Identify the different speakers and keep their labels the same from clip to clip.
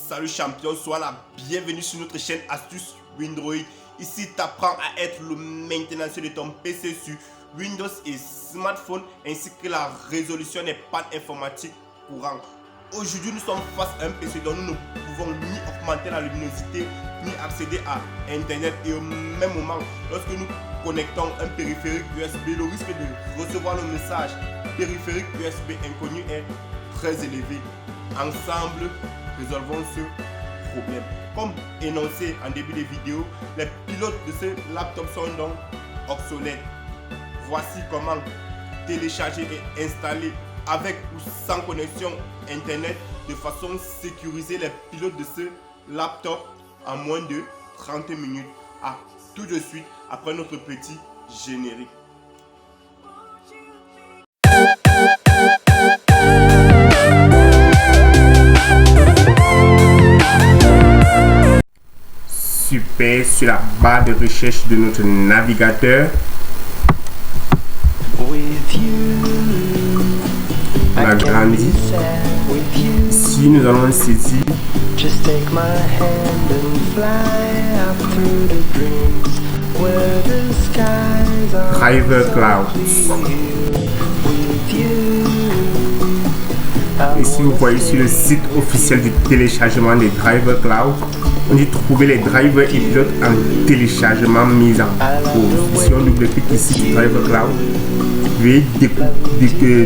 Speaker 1: Salut champion, sois la bienvenue sur notre chaîne Astuces Windroid. Ici, tu apprends à être le maintenancier de ton PC sur Windows et smartphone, ainsi que la résolution des pannes informatiques courantes. Aujourd'hui, nous sommes face à un PC dont nous ne pouvons ni augmenter la luminosité, ni accéder à Internet. Et au même moment, lorsque nous connectons un périphérique USB, le risque de recevoir le message périphérique USB inconnu est très élevé. Ensemble, résolvons ce problème. Comme énoncé en début de vidéo, les pilotes de ce laptop sont donc obsolètes. Voici comment télécharger et installer avec ou sans connexion Internet de façon sécurisée les pilotes de ce laptop en moins de 30 minutes. À tout de suite après notre petit générique. Super, sur la barre de recherche de notre navigateur, on agrandit. Ici nous allons saisir Driver Cloud. Ici vous voyez sur le site officiel du téléchargement des Driver Cloud, on dit trouver les drivers et pilotes en téléchargement mis en pause. Si on double-clique ici sur Driver Cloud, vous allez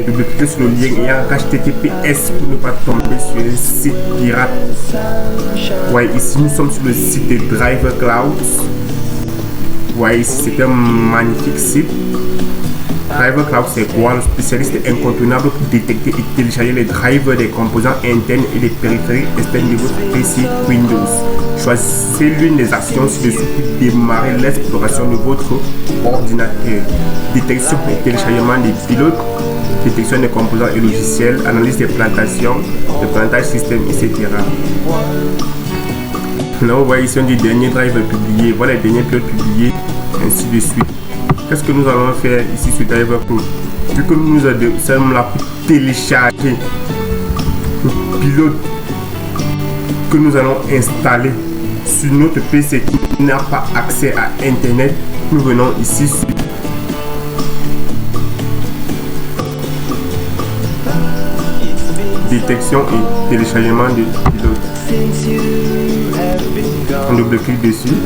Speaker 1: double-cliquer sur le lien ayant HTTPS pour ne pas tomber sur un site pirate. Ouais, ici nous sommes sur le site de Driver Cloud. Ouais, ici c'est un magnifique site. Driver Cloud, c'est quoi? Le spécialiste incontournable pour détecter et télécharger les drivers des composants internes et des périphériques externes de votre PC Windows. Choisissez l'une des actions ci-dessous pour démarrer l'exploration de votre ordinateur. Détection et téléchargement des pilotes, détection des composants et logiciels, analyse des plantations, de plantage système, etc. Là, vous voyez ici, on dit dernier driver publié. Voilà les derniers pilotes publiés, ainsi de suite. Qu'est-ce que nous allons faire ici sur Driver Cloud? Vu que nous sommes là pour télécharger le pilote que nous allons installer sur notre PC qui n'a pas accès à Internet, nous venons ici sur détection et téléchargement de pilote. On double-clique dessus.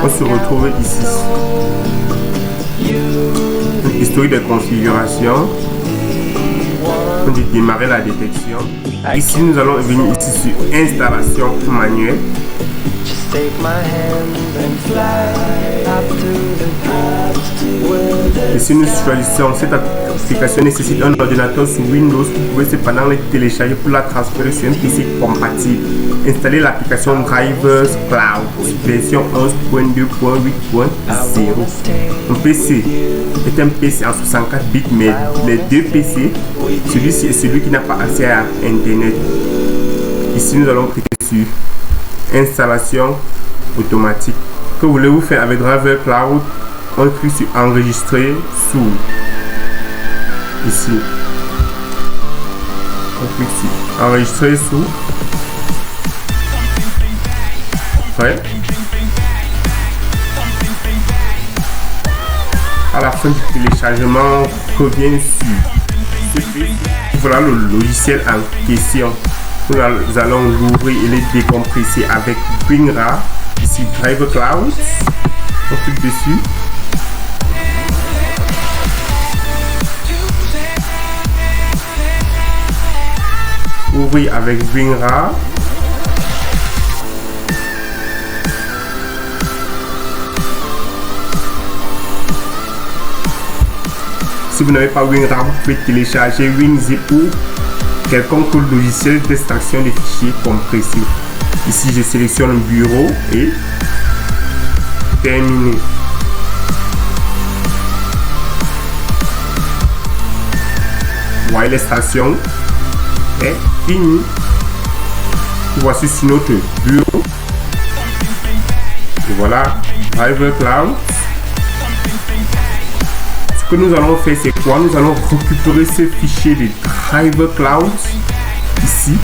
Speaker 1: On se retrouve ici. Historique de configuration. On dit démarrer la détection. Ici nous allons venir ici sur installation manuelle. Ici nous choisissons cette application nécessite un ordinateur sous Windows. Vous pouvez cependant le télécharger pour la transférer sur un PC compatible. Installer l'application Drivers Cloud version 11.2.8.0. Mon PC est un PC en 64 bits, mais les deux PC, celui-ci est celui qui n'a pas accès à Internet. Ici nous allons cliquer sur installation automatique. Que voulez-vous faire avec Driver Cloud? On clique sur enregistrer sous. Ici, on clique sur enregistrer sous. Ouais. À la fin du téléchargement, revient sur ce PC. Voilà le logiciel en question. Nous allons l'ouvrir et le décompresser avec WinRAR. Ici Driver Cloud. On clique dessus. Ouvrir avec WinRAR. Si vous n'avez pas WinRAR, vous pouvez télécharger WinZip ou quelconque logiciel d'extraction des fichiers compressés. Ici, je sélectionne bureau et terminé. Voyez, l'extraction est finie. Voici sur notre bureau. Et voilà, Driver Cloud. Ce que nous allons faire, c'est quoi? Nous allons récupérer ce fichier de Driver Cloud ici.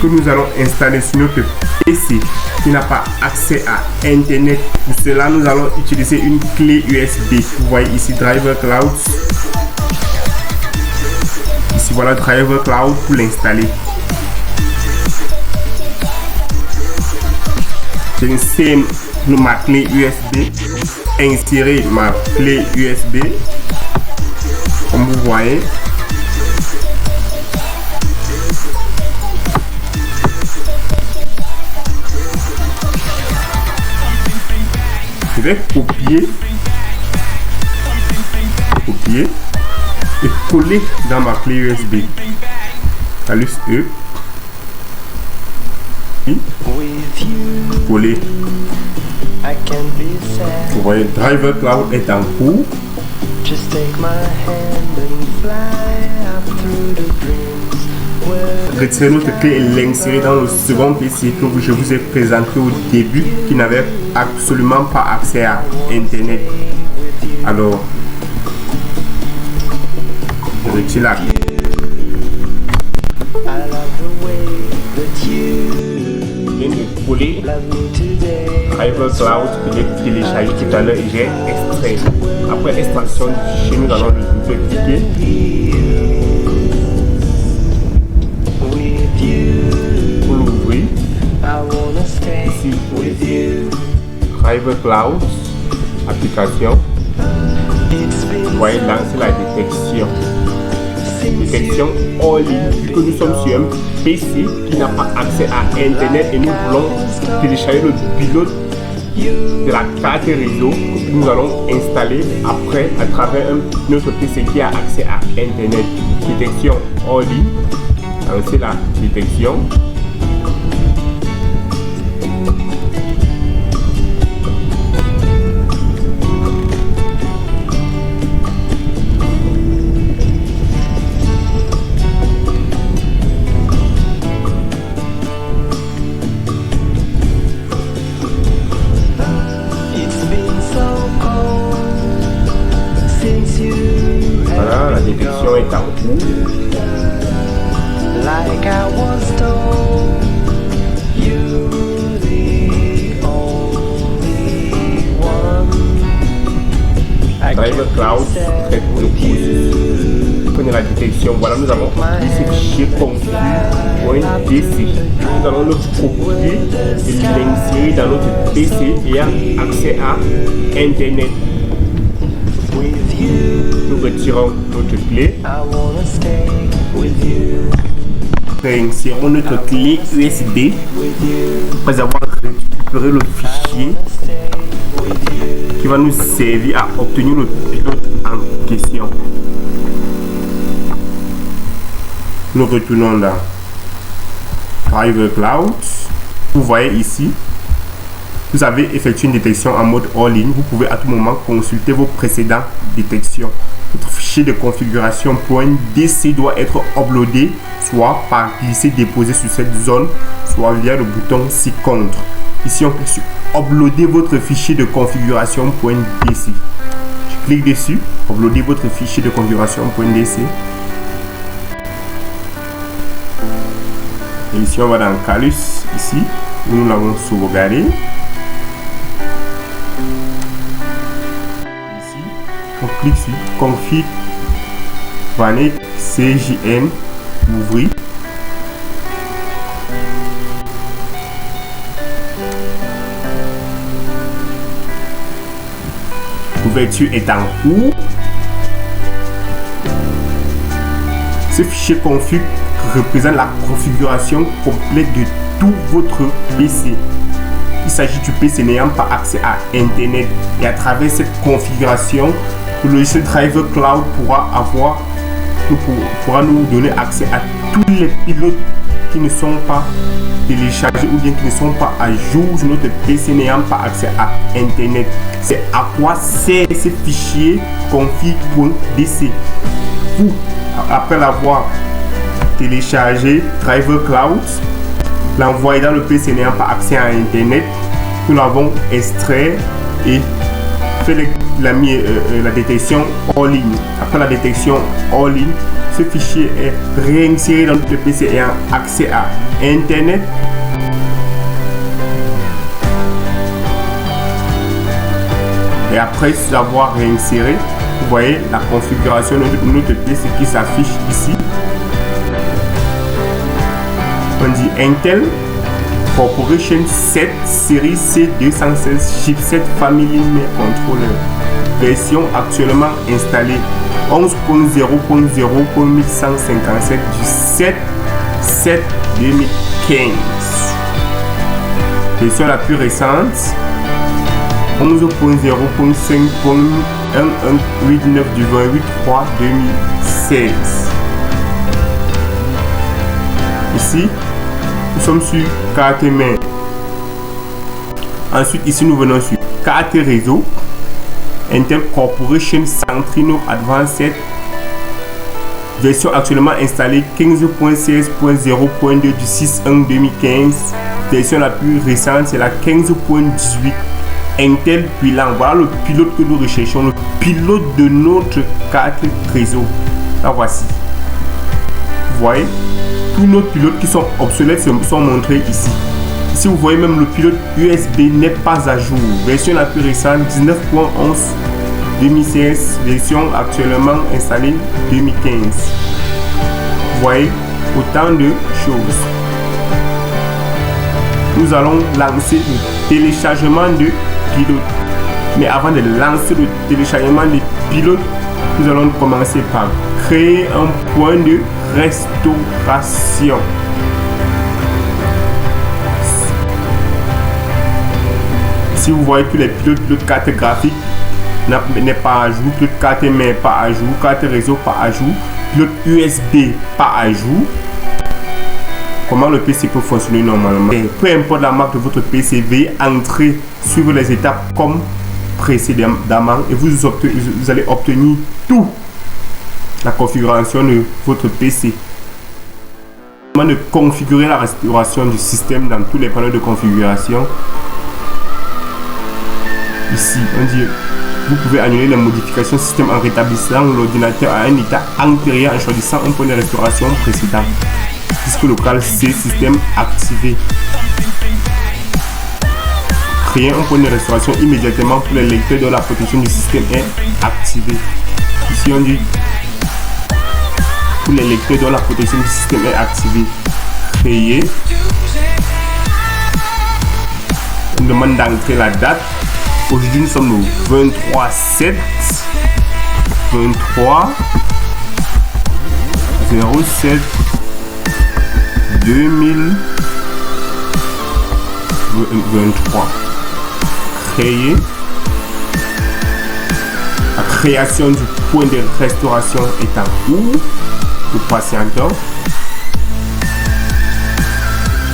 Speaker 1: que nous allons installer sur notre PC qui n'a pas accès à Internet. Pour cela, nous allons utiliser une clé USB. Vous voyez ici Driver Cloud. Ici voilà Driver Cloud pour l'installer. J'insère ma clé USB, insérer ma clé USB, comme vous voyez. Je vais copier et coller dans ma clé USB. Salus E. Coller. Vous voyez, Driver Cloud est en cours. Retirez notre clé et l'insérer dans le second PC que je vous ai présenté au début, qui n'avait absolument pas accès à Internet. Alors, je retire la clé. Je viens de coller Driver Cloud que j'ai téléchargé tout à l'heure et j'ai extrait. Après extraction du fichier, nous allons le double-cliquer. Pour l'ouvrir, ici, Driver Cloud, application. Vous voyez là, c'est la détection. Détection en ligne, vu que nous sommes sur un PC qui n'a pas accès à Internet et nous voulons télécharger le pilote de la carte réseau que nous allons installer après à travers notre PC qui a accès à Internet. Détection en ligne, alors c'est la détection. Voilà, la détection est en cours. Driver Cloud traite le processus. Prenez la détection. Voilà, nous avons ce fichier config.dc. Nous allons le copier et l'insérer dans notre PC ayant accès à Internet. Nous retirons notre clé. Réinsérons notre clé USB après avoir récupéré le fichier qui va nous servir à obtenir le pilote en question. Nous retournons dans Driver Cloud. Vous voyez ici, vous avez effectué une détection en mode en ligne. Vous pouvez à tout moment consulter vos précédentes détections. Votre fichier de configuration .dc doit être uploadé, soit par glisser-déposer sur cette zone, soit via le bouton ci-contre. Ici, on clique sur uploader votre fichier de configuration .dc. Je clique dessus, uploader votre fichier de configuration .dc. Et ici, on va dans Calus, ici, où nous l'avons sauvegardé. On clique sur config VANET CJN, ouvrir. L'ouverture est en cours. Ce fichier config représente la configuration complète de tout votre PC. Il s'agit du PC n'ayant pas accès à Internet, et à travers cette configuration, le logiciel Driver Cloud pourra nous donner accès à tous les pilotes qui ne sont pas téléchargés ou bien qui ne sont pas à jour sur notre PC n'ayant pas accès à Internet. C'est à quoi sert ce fichier config.dc. Vous, après l'avoir téléchargé, Driver Cloud, l'envoyer dans le PC n'ayant pas accès à Internet, nous l'avons extrait et fait la détection en ligne. Après la détection en ligne, ce ce fichier est réinséré dans notre PC ayant accès à Internet. Et après l'avoir réinséré, vous voyez la configuration de notre PC qui s'affiche ici. On dit Intel Corporation 7 série C216 chipset Family Microcontroller. Version actuellement installée 11.0.0.1157 du 7/7/2015. Version la plus récente 11.0.5.1189 du 28/3/2016. Ici, nous sommes sur carte mère. Ensuite, ici, nous venons sur carte réseau. Intel Corporation Centrino Advanced 7. Version actuellement installée 15.16.0.2 du 6/1/2015. Version la plus récente, c'est la 15.18. Intel Pilan. Voilà le pilote que nous recherchons, le pilote de notre carte réseau. La voici. Vous voyez, tous nos pilotes qui sont obsolètes sont montrés ici. Ici, vous voyez même le pilote USB n'est pas à jour. Version la plus récente 19.11/2016. Version actuellement installée 2015. Vous voyez, autant de choses. Nous allons lancer le téléchargement de pilote. Mais avant de lancer le téléchargement des pilotes, nous allons commencer par créer un point de restauration. Si vous voyez tous les pilotes de carte graphique n'est pas à jour, pilote carte mère pas à jour, carte réseau pas à jour, pilote USB pas à jour. Comment le PC peut fonctionner normalement? Et peu importe la marque de votre PC, veuillez entrer, suivre les étapes comme précédemment et vous allez obtenir tout la configuration de votre PC. Comment de configurer la restauration du système dans tous les panneaux de configuration. Ici, on dit vous pouvez annuler les modifications système en rétablissant l'ordinateur à un état antérieur en choisissant un point de restauration précédent. Disque local C, système activé. Créer un point de restauration immédiatement pour les lecteurs dont la protection du système est activée. Ici, on dit pour les lecteurs dont la protection du système est activée. Créer. On demande d'entrer la date. Aujourd'hui, nous sommes au 23/7 2023. Créer. La création du point de restauration est en cours. Nous patientons.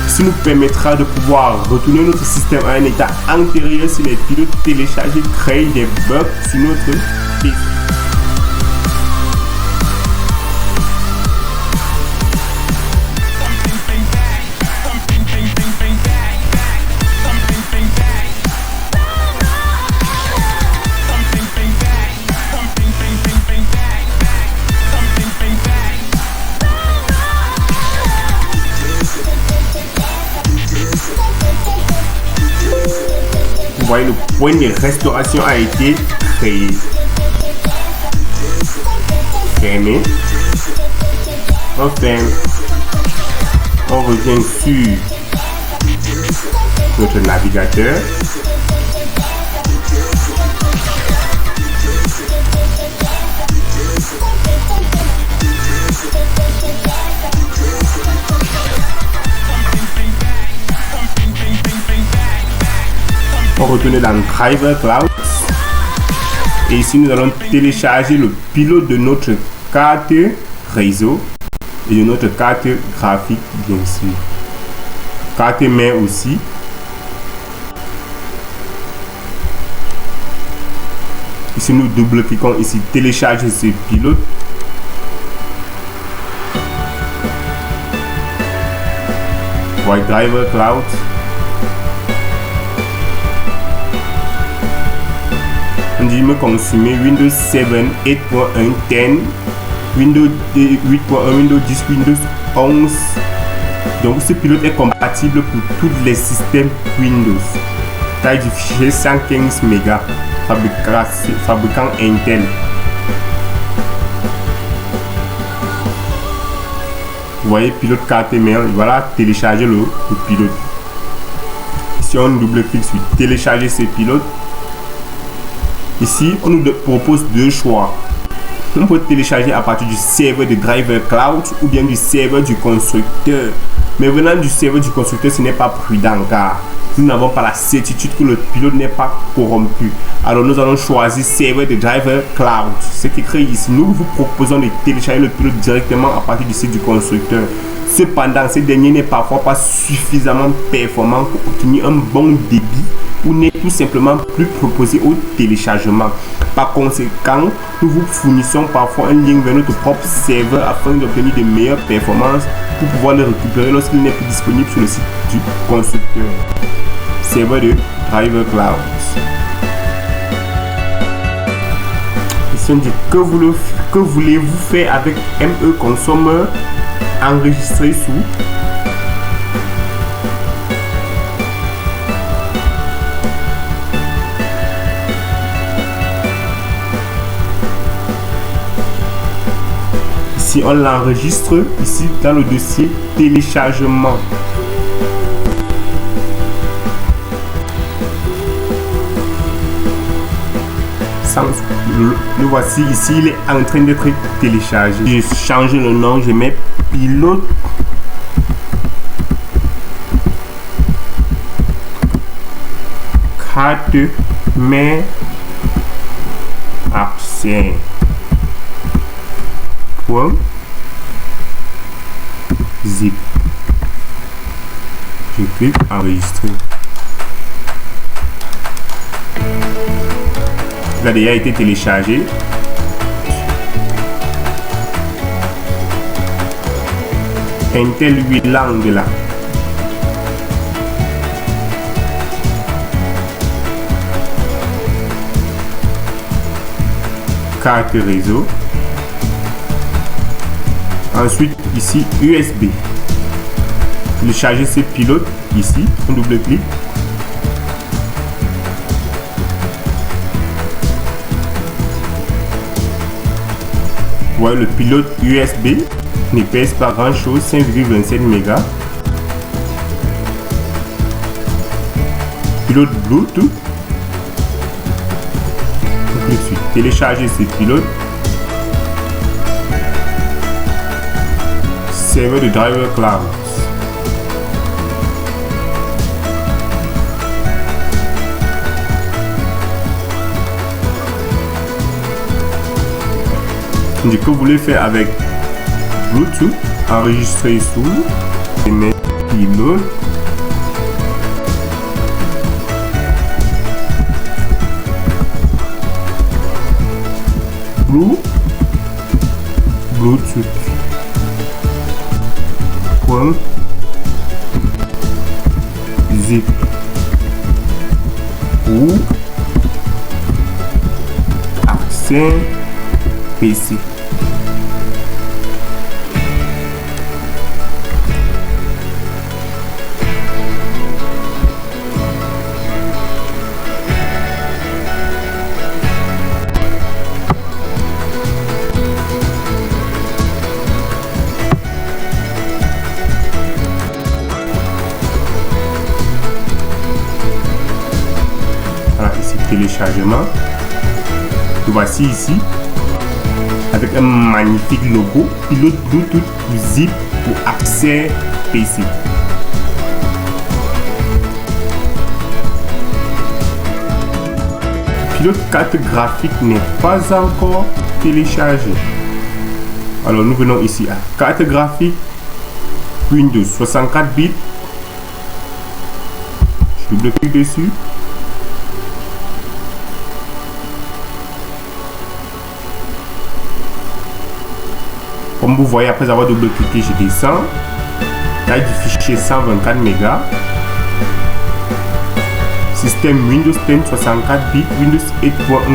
Speaker 1: Ce nous permettra de pouvoir retourner notre système à un état antérieur si les pilotes téléchargés créent des bugs sur notre PC. Vous voyez, le point de restauration a été créé. Fermé. On ferme. On revient sur notre navigateur. On retourne dans Driver Cloud et ici nous allons télécharger le pilote de notre carte réseau et de notre carte graphique bien sûr, carte mère aussi. Ici nous double-cliquons ici télécharger ce pilote. Voilà Driver Cloud. On dit me consumer Windows 7 8.1 10 Windows 8.1, Windows 10, Windows 11. Donc ce pilote est compatible pour tous les systèmes Windows. Taille du fichier 115 mégas, fabricant Intel. Vous voyez pilote carte mère, voilà télécharger le pilote. Si on double-clique sur télécharger ce pilote, ici on nous propose deux choix. On peut télécharger à partir du serveur de Driver Cloud ou bien du serveur du constructeur. Mais venant du serveur du constructeur, ce n'est pas prudent car nous n'avons pas la certitude que le pilote n'est pas corrompu. Alors nous allons choisir serveur de Driver Cloud. Ce qui crée ici, nous vous proposons de télécharger le pilote directement à partir du site du constructeur. Cependant, ce dernier n'est parfois pas suffisamment performant pour obtenir un bon débit ou n'est tout simplement plus proposé au téléchargement. Par conséquent, nous vous fournissons parfois un lien vers notre propre serveur afin d'obtenir de meilleures performances pour pouvoir le récupérer lorsqu'il n'est plus disponible sur le site du constructeur. Serveur de Driver Cloud. Ici on dit que voulez-vous faire avec ME Consumer enregistré sous ici on l'enregistre ici dans le dossier téléchargement. Le voici ici, il est en train d'être téléchargé. Je change le nom, je mets pilote carte mère accès point zip. Je clique enregistrer. Il a déjà été téléchargé. Intel 8 langues là. Carte réseau. Ensuite ici USB. Télécharger ces pilotes ici. On double-clique. Ouais, le pilote USB ne pèse pas grand chose, 5,27 mégas. Pilote Bluetooth. On clique sur télécharger ce pilote. Serveur de Driver Cloud. Du coup, vous voulez faire avec Bluetooth, enregistrer sous et mettre pilote. Bluetooth. Point. Zip. Ou accès PC. Voilà, ici téléchargement. Voici ici avec un magnifique logo pilote Bluetooth zip pour accès PC. Pilote carte graphique n'est pas encore téléchargé. Alors nous venons ici à carte graphique Windows 64 bits. Je double-clique dessus. Comme vous voyez, après avoir double-cliqué, je descends. Taille du fichier 124 mégas. Système Windows 10 64 bits, Windows 8.1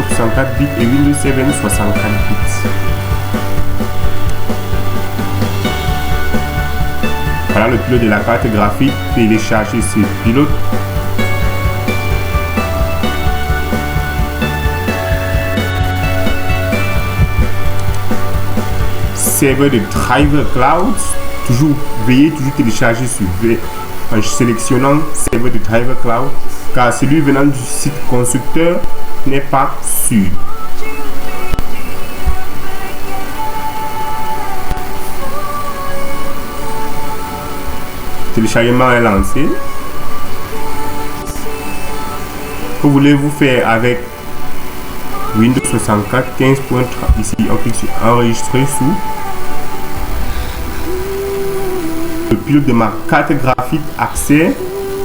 Speaker 1: 64 bits et Windows 7 64 bits. Voilà le pilote de la carte graphique. Télécharger ce pilote. Serveur de Driver Cloud. Veuillez toujours télécharger en sélectionnant serveur de Driver Cloud, car celui venant du site constructeur n'est pas sûr. Téléchargement est lancé. Que voulez-vous faire avec Windows 64 15.3? Ici on clique sur enregistrer sous le pilote de ma carte graphique accès.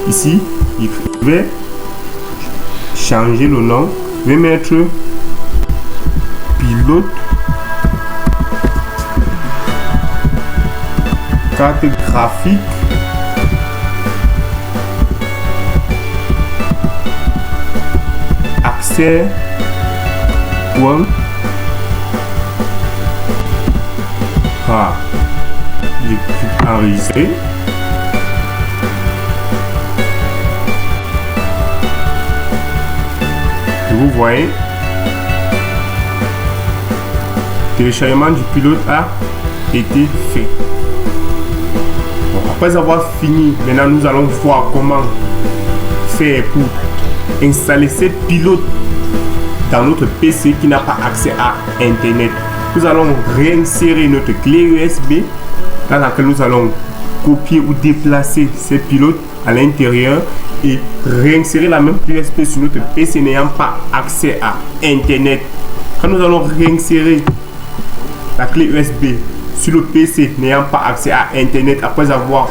Speaker 1: Ici je vais changer le nom, je vais mettre pilote carte graphique accès point j'ai pu enregistrer. Vous voyez, téléchargement du pilote a été fait. Bon, après avoir fini, maintenant nous allons voir comment faire pour installer ces pilotes dans notre PC qui n'a pas accès à Internet. Nous allons réinsérer notre clé USB dans laquelle nous allons copier ou déplacer ces pilotes à l'intérieur et réinsérer la même clé USB sur notre PC n'ayant pas accès à Internet. Quand nous allons réinsérer la clé USB sur le PC n'ayant pas accès à Internet après avoir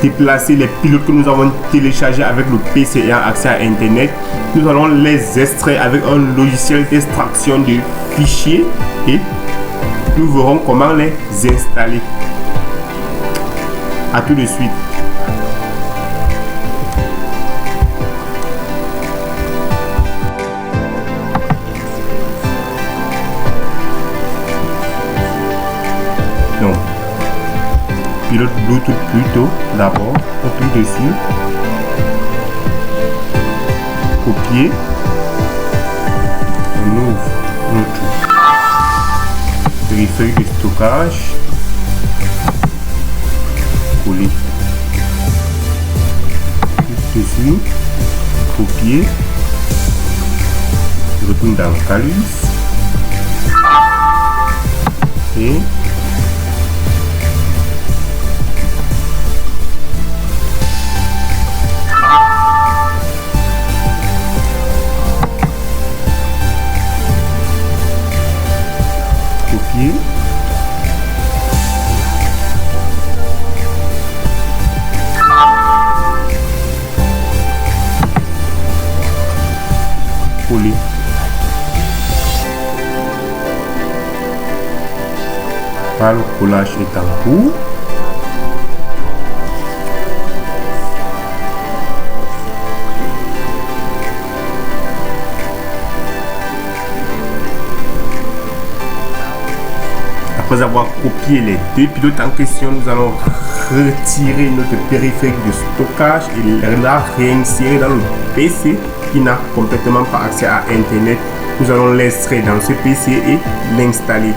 Speaker 1: déplacer les pilotes que nous avons téléchargés avec le PC ayant accès à Internet, nous allons les extraire avec un logiciel d'extraction de fichiers et nous verrons comment les installer. A tout de suite. Donc, pilote Bluetooth plutôt, d'abord, on clique dessus, copier, on ouvre notre périphérique de stockage, coller, clique dessus, copier, je retourne dans Calus et coller. Le collage est en cours. Après avoir copié les deux pilotes en question, nous allons retirer notre périphérique de stockage et la réinsérer dans le PC qui n'a complètement pas accès à Internet. Nous allons l'extraire dans ce PC et l'installer.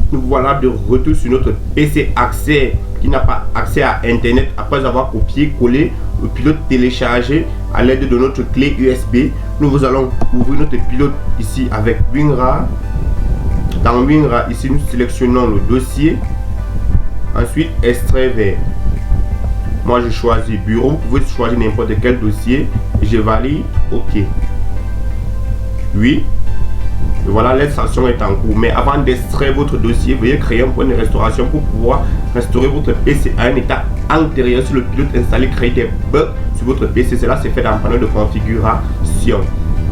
Speaker 1: Nous voilà de retour sur notre PC accès qui n'a pas accès à Internet après avoir copié, collé le pilote téléchargé à l'aide de notre clé USB. Nous allons ouvrir notre pilote ici avec WinRAR. Dans WinRAR, ici nous sélectionnons le dossier. Ensuite, extrait vers. Moi je choisis bureau. Vous pouvez choisir n'importe quel dossier. Et je valide OK. Oui. Et voilà, l'extraction est en cours. Mais avant d'extraire votre dossier, veuillez créer un point de restauration pour pouvoir restaurer votre PC à un état antérieur sur le pilote installé, créer des bugs sur votre PC. Cela se fait dans le panneau de configuration.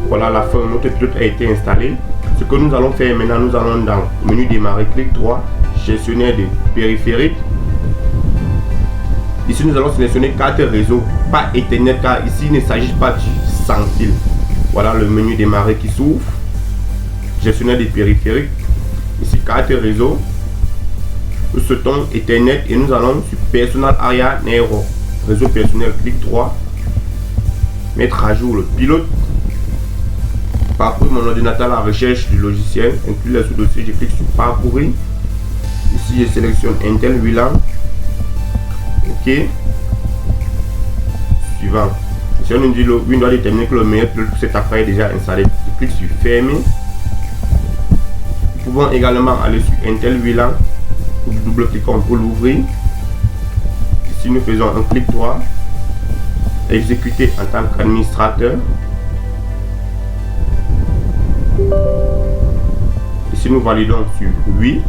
Speaker 1: Voilà, la fin, notre pilote a été installé. Ce que nous allons faire maintenant, nous allons dans le menu démarrer, clic droit, gestionnaire de périphériques. Ici, nous allons sélectionner carte réseau, pas Ethernet, car ici, il ne s'agit pas du sans fil. Voilà le menu démarrer qui s'ouvre. Gestionnaire des périphériques. Ici, carte réseau. nous sautons Ethernet et nous allons sur Personal Area Network, réseau personnel. Clic droit, mettre à jour le pilote, parcourir mon ordinateur à la recherche du logiciel, inclure le sous-dossier, je clique sur parcourir. Ici je sélectionne Intel VLAN, ok, suivant. Si on nous dit le Windows détermine que le meilleur pilote pour cet appareil est déjà installé, je clique sur fermer. Nous pouvons également aller sur Intel VLAN, nous double-cliquons pour l'ouvrir. Ici nous faisons un clic droit, exécuter en tant qu'administrateur. Ici nous validons sur oui.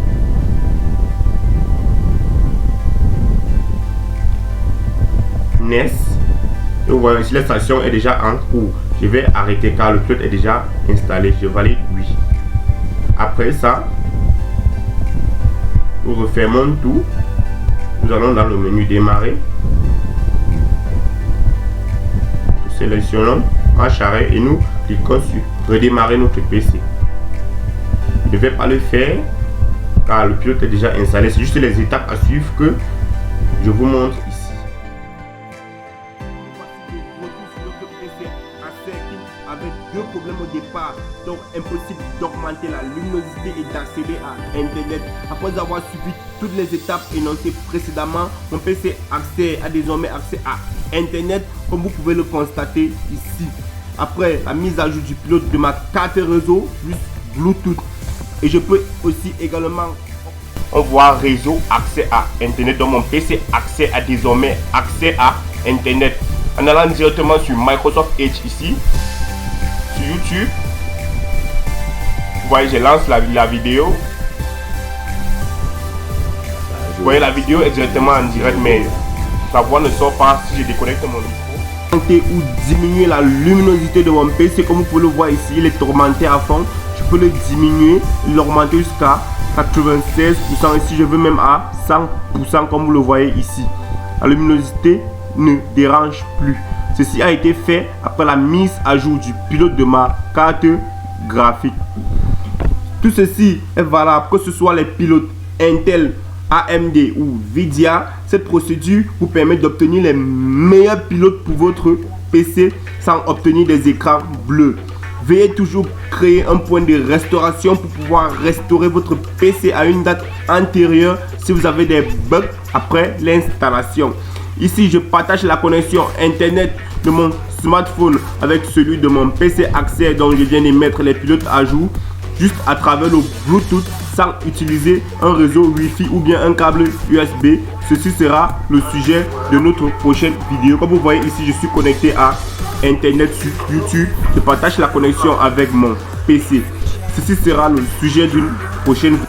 Speaker 1: NES. Et vous voyez ici l'installation est déjà en cours. Je vais arrêter car le pilote est déjà installé. Je valide oui. Après ça, nous refermons tout. Nous allons dans le menu démarrer. Nous sélectionnons marche arrêt et nous cliquons sur redémarrer notre PC. Je ne vais pas le faire car le pilote est déjà installé. C'est juste les étapes à suivre que je vous montre ici. Avec deux problèmes au départ, donc impossible d'augmenter la luminosité et d'accéder à Internet. Après avoir suivi toutes les étapes énoncées précédemment, mon PC a désormais accès à Internet, comme vous pouvez le constater ici. Après la mise à jour du pilote de ma carte réseau plus Bluetooth, et je peux aussi également voir réseau accès à Internet. Donc mon PC désormais accès à Internet en allant directement sur Microsoft Edge ici. Sur YouTube, vous voyez, je lance la vidéo. Vous voyez, la vidéo est directement en direct, mais sa voix ne sort pas si je déconnecte mon micro. Ou diminuer la luminosité de mon PC, comme vous pouvez le voir ici, il est augmenté à fond. Je peux le diminuer, l'augmenter jusqu'à 96%. Ici, je veux même à 100%, comme vous le voyez ici. La luminosité ne dérange plus. Ceci a été fait après la mise à jour du pilote de ma carte graphique. Tout ceci est valable que ce soit les pilotes Intel, AMD ou Nvidia. Cette procédure vous permet d'obtenir les meilleurs pilotes pour votre PC sans obtenir des écrans bleus. Veuillez toujours créer un point de restauration pour pouvoir restaurer votre PC à une date antérieure si vous avez des bugs après l'installation. Ici, je partage la connexion Internet de mon smartphone avec celui de mon PC accès, dont je viens de mettre les pilotes à jour juste à travers le Bluetooth sans utiliser un réseau Wi-Fi ou bien un câble USB. Ceci sera le sujet de notre prochaine vidéo. Comme vous voyez ici, je suis connecté à Internet sur YouTube. Je partage la connexion avec mon PC. Ceci sera le sujet d'une prochaine vidéo.